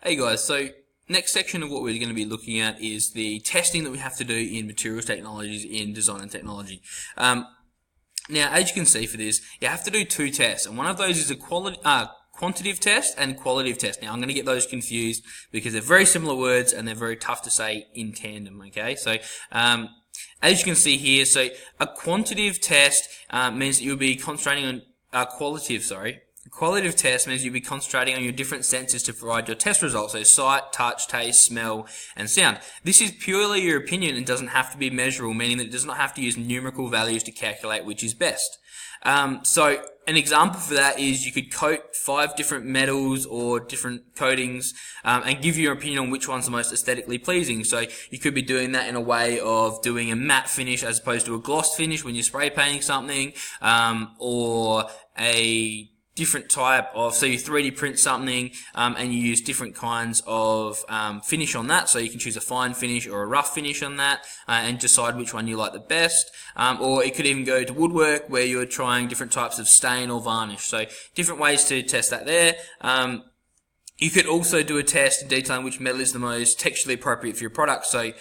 Hey guys, so next section of what we're going to be looking at is the testing that we have to do in materials technologies in design and technology. Now, as you can see for this, you have to do two tests, and one of those is a quantitative test and qualitative test. Now, I'm going to get those confused because they're very similar words and they're very tough to say in tandem, okay? So, as you can see here, so a quantitative test means that you'll be concentrating on qualitative test means you'll be concentrating on your different senses to provide your test results, so sight, touch, taste, smell, and sound. This is purely your opinion and doesn't have to be measurable, meaning that it does not have to use numerical values to calculate which is best. So an example for that is you could coat 5 different metals or different coatings and give your opinion on which one's the most aesthetically pleasing. So you could be doing that in a way of doing a matte finish as opposed to a gloss finish when you're spray painting something, or a different type of, so you 3D print something and you use different kinds of finish on that, so you can choose a fine finish or a rough finish on that and decide which one you like the best, or it could even go to woodwork where you're trying different types of stain or varnish, so different ways to test that there. You could also do a test in detailing which metal is the most texturally appropriate for your product. So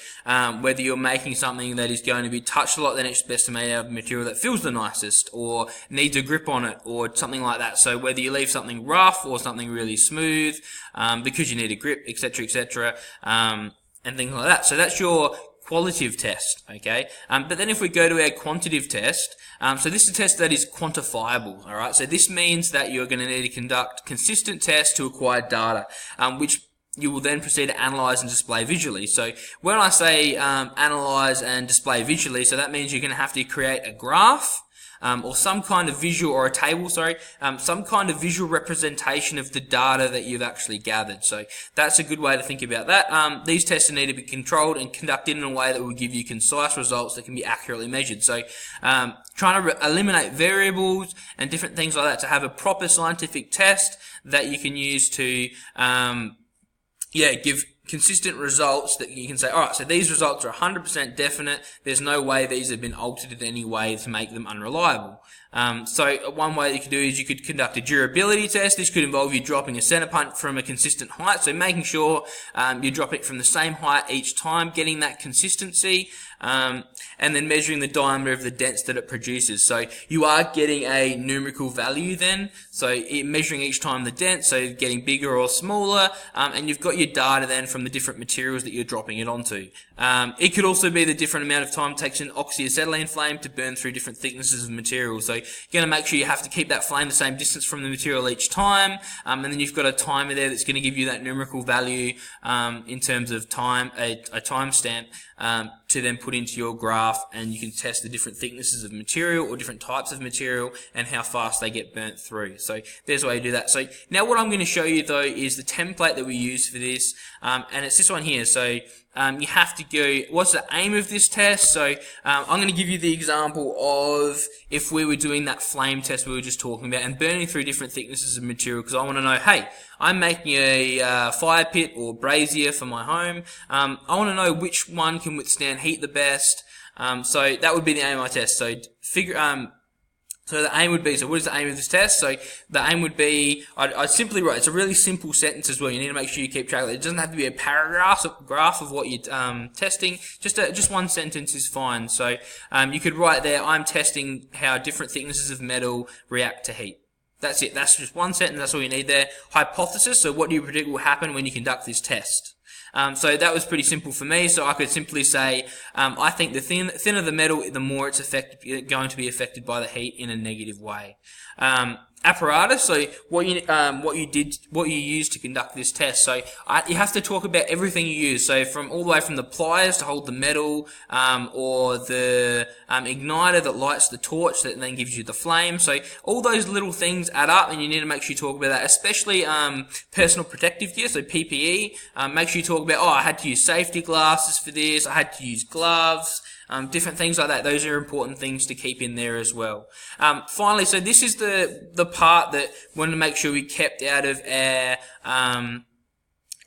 whether you're making something that is going to be touched a lot, then it's best to make out of material that feels the nicest or needs a grip on it or something like that. So whether you leave something rough or something really smooth because you need a grip, etc., and things like that. So that's your qualitative test, okay? But then if we go to our quantitative test, so this is a test that is quantifiable, alright? So this means that you're going to need to conduct consistent tests to acquire data, which you will then proceed to analyze and display visually. So when I say analyze and display visually, so that means you're going to have to create a graph, or some kind of visual, or a table, some kind of visual representation of the data that you've actually gathered. So that's a good way to think about that. These tests need to be controlled and conducted in a way that will give you concise results that can be accurately measured. So trying to eliminate variables and different things like that to have a proper scientific test that you can use to give consistent results that you can say, alright, so these results are 100% definite, there's no way these have been altered in any way to make them unreliable. So one way you could do is you could conduct a durability test. This could involve you dropping a center punt from a consistent height, so making sure you drop it from the same height each time, getting that consistency, and then measuring the diameter of the dents that it produces. So you are getting a numerical value then, so measuring each time the dent, so getting bigger or smaller, and you've got your data then from the different materials that you're dropping it onto. It could also be the different amount of time it takes an oxyacetylene flame to burn through different thicknesses of material. So you're going to make sure you have to keep that flame the same distance from the material each time, and then you've got a timer there that's going to give you that numerical value in terms of time, a timestamp to then put into your graph, and you can test the different thicknesses of material or different types of material and how fast they get burnt through. So there's a way to do that. So now what I'm going to show you though is the template that we use for this, and it's this one here. So you have to go, what's the aim of this test? So I'm going to give you the example of if we were doing that flame test we were just talking about and burning through different thicknesses of material, because I want to know, hey, I'm making a fire pit or brazier for my home. I want to know which one can withstand heat the best. So that would be the aim of my test. So so the aim would be, so what is the aim of this test? So the aim would be, I'd simply write, it's a really simple sentence as well. You need to make sure you keep track of it. It doesn't have to be a paragraph, graph of what you're testing. Just one sentence is fine. So you could write there, I'm testing how different thicknesses of metal react to heat. That's it. That's just one sentence. That's all you need there. Hypothesis. So what do you predict will happen when you conduct this test? So that was pretty simple for me. So I could simply say, I think the thinner the metal, the more it's going to be affected by the heat in a negative way. Apparatus. So what you use to conduct this test. So you have to talk about everything you use. So from all the way from the pliers to hold the metal, or the igniter that lights the torch that then gives you the flame. So all those little things add up, and you need to make sure you talk about that. Especially personal protective gear, so PPE. Make sure you talk about, I had to use safety glasses for this. I had to use gloves. Different things like that. Those are important things to keep in there as well. Finally, so this is the part that we wanted to make sure we kept out of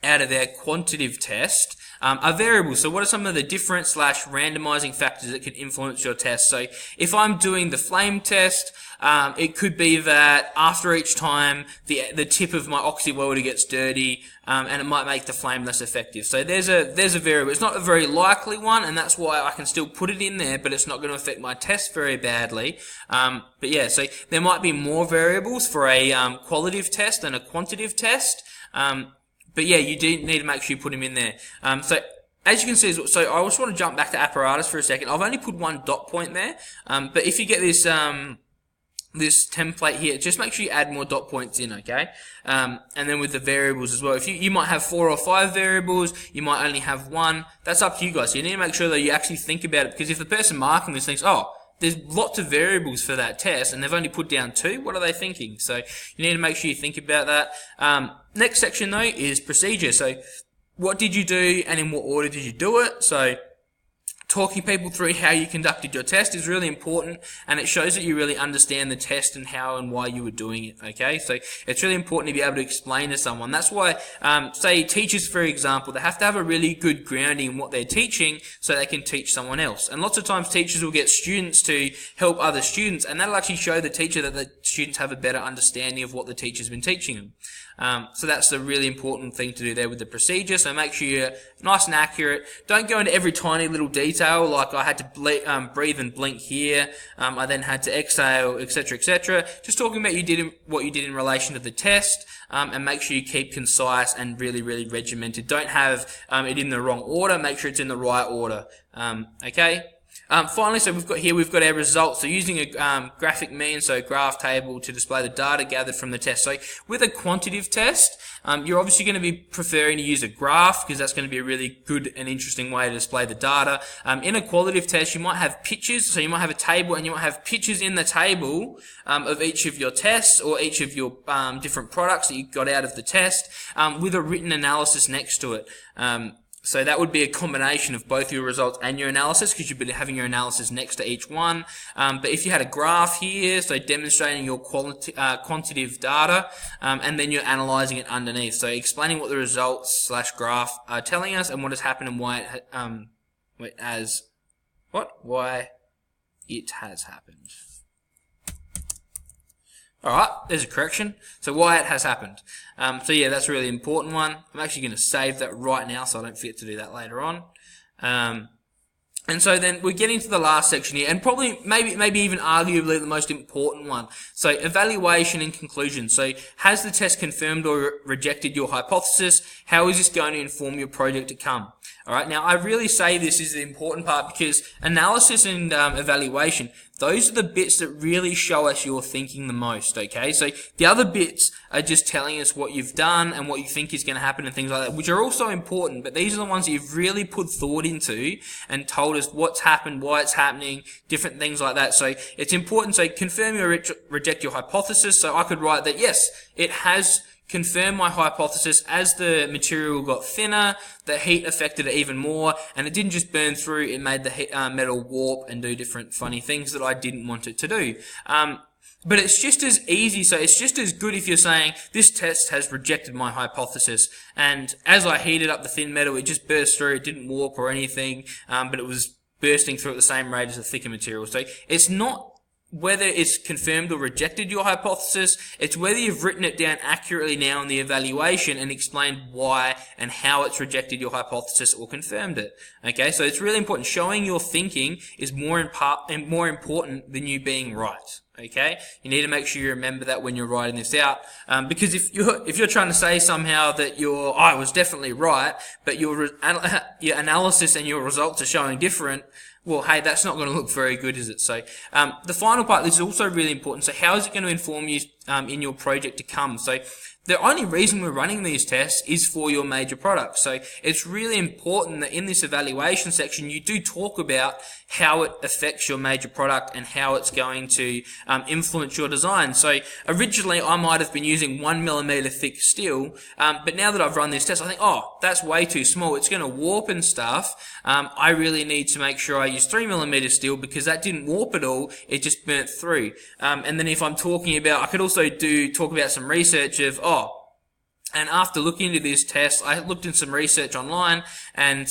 out of our quantitative test are variables. So what are some of the different / randomizing factors that can influence your test? So if I'm doing the flame test, it could be that after each time the tip of my oxy welder gets dirty, and it might make the flame less effective. So there's a variable. It's not a very likely one, and that's why I can still put it in there, but it's not going to affect my test very badly. But yeah, so there might be more variables for a qualitative test than a quantitative test. But yeah, you do need to make sure you put them in there. So as you can see, so I just want to jump back to apparatus for a second. I've only put one dot point there, but if you get this this template here, just make sure you add more dot points in, okay? And then with the variables as well. If you might have 4 or 5 variables, you might only have one. That's up to you guys. So you need to make sure that you actually think about it, because if the person marking this thinks, oh, there's lots of variables for that test, and they've only put down 2. What are they thinking? So you need to make sure you think about that. Next section though is procedure. So what did you do, and in what order did you do it? So talking people through how you conducted your test is really important, and it shows that you really understand the test and how and why you were doing it, okay? So it's really important to be able to explain to someone. That's why, say teachers, for example, they have to have a really good grounding in what they're teaching so they can teach someone else. And lots of times teachers will get students to help other students, and that'll actually show the teacher that the students have a better understanding of what the teacher's been teaching them. So that's a really important thing to do there with the procedure. So make sure you're nice and accurate. Don't go into every tiny little detail, like I had to breathe and blink here. I then had to exhale, etc., etc. Just talking about what you did in relation to the test, and make sure you keep concise and really, really regimented. Don't have it in the wrong order. Make sure it's in the right order. Okay. Finally, so we've got our results. So using a graphic mean, so graph table, to display the data gathered from the test. So with a quantitative test, you're obviously going to be preferring to use a graph, because that's going to be a really good and interesting way to display the data. In a qualitative test, you might have pictures, so you might have a table, and you might have pictures in the table of each of your tests, or each of your different products that you got out of the test, with a written analysis next to it. So that would be a combination of both your results and your analysis, because you'd be having your analysis next to each one. But if you had a graph here, so demonstrating your quantitative data, and then you're analyzing it underneath. So explaining what the results / graph are telling us, and what has happened, and why it has happened. Alright, there's a correction. So why it has happened. So yeah, that's a really important one. I'm actually going to save that right now so I don't forget to do that later on. And so then we're getting to the last section here, and probably maybe even arguably the most important one. So evaluation and conclusion. So has the test confirmed or rejected your hypothesis? How is this going to inform your project to come? Alright, now I really say this is the important part, because analysis and evaluation, those are the bits that really show us your thinking the most, okay? So the other bits are just telling us what you've done and what you think is going to happen and things like that, which are also important, but these are the ones that you've really put thought into and told us what's happened, why it's happening, different things like that. So it's important. So confirm or reject your hypothesis. So I could write that, yes, it has confirmed my hypothesis. As the material got thinner, the heat affected it even more, and it didn't just burn through, it made the metal warp and do different funny things that I didn't want it to do. But it's just as easy, so it's just as good if you're saying, this test has rejected my hypothesis, and as I heated up the thin metal, it just burst through, it didn't warp or anything, but it was bursting through at the same rate as the thicker material. So it's not whether it's confirmed or rejected your hypothesis, it's whether you've written it down accurately now in the evaluation and explained why and how it's rejected your hypothesis or confirmed it. Okay, so it's really important. Showing your thinking is more important than you being right. Okay, you need to make sure you remember that when you're writing this out, because if you're trying to say somehow that I was definitely right, but your analysis and your results are showing different, well, hey, that's not going to look very good, is it? So the final part is also really important. So how is it going to inform you in your project to come? So the only reason we're running these tests is for your major product. So it's really important that in this evaluation section, you do talk about how it affects your major product and how it's going to influence your design. So originally I might have been using 1mm thick steel, but now that I've run this test, I think, oh, that's way too small. It's going to warp and stuff. I really need to make sure I use 3mm steel, because that didn't warp at all. It just burnt through. And then if I'm talking about, I could also talk about some research of, And after looking into this test, I looked in some research online, and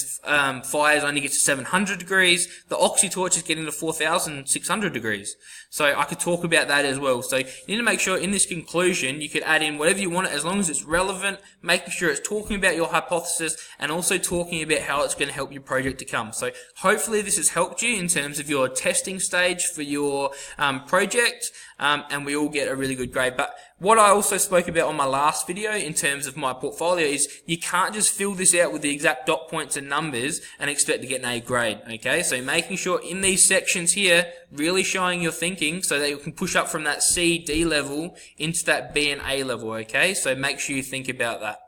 fires only get to 700 degrees. The oxy-torch is getting to 4,600 degrees. So I could talk about that as well. So you need to make sure in this conclusion you could add in whatever you want, as long as it's relevant, making sure it's talking about your hypothesis and also talking about how it's going to help your project to come. So hopefully this has helped you in terms of your testing stage for your project, and we all get a really good grade. But what I also spoke about on my last video in terms of my portfolio is you can't just fill this out with the exact dot points and numbers and expect to get an A grade, okay? So making sure in these sections here, really showing your thinking so that you can push up from that C, D level into that B and A level, okay? So make sure you think about that.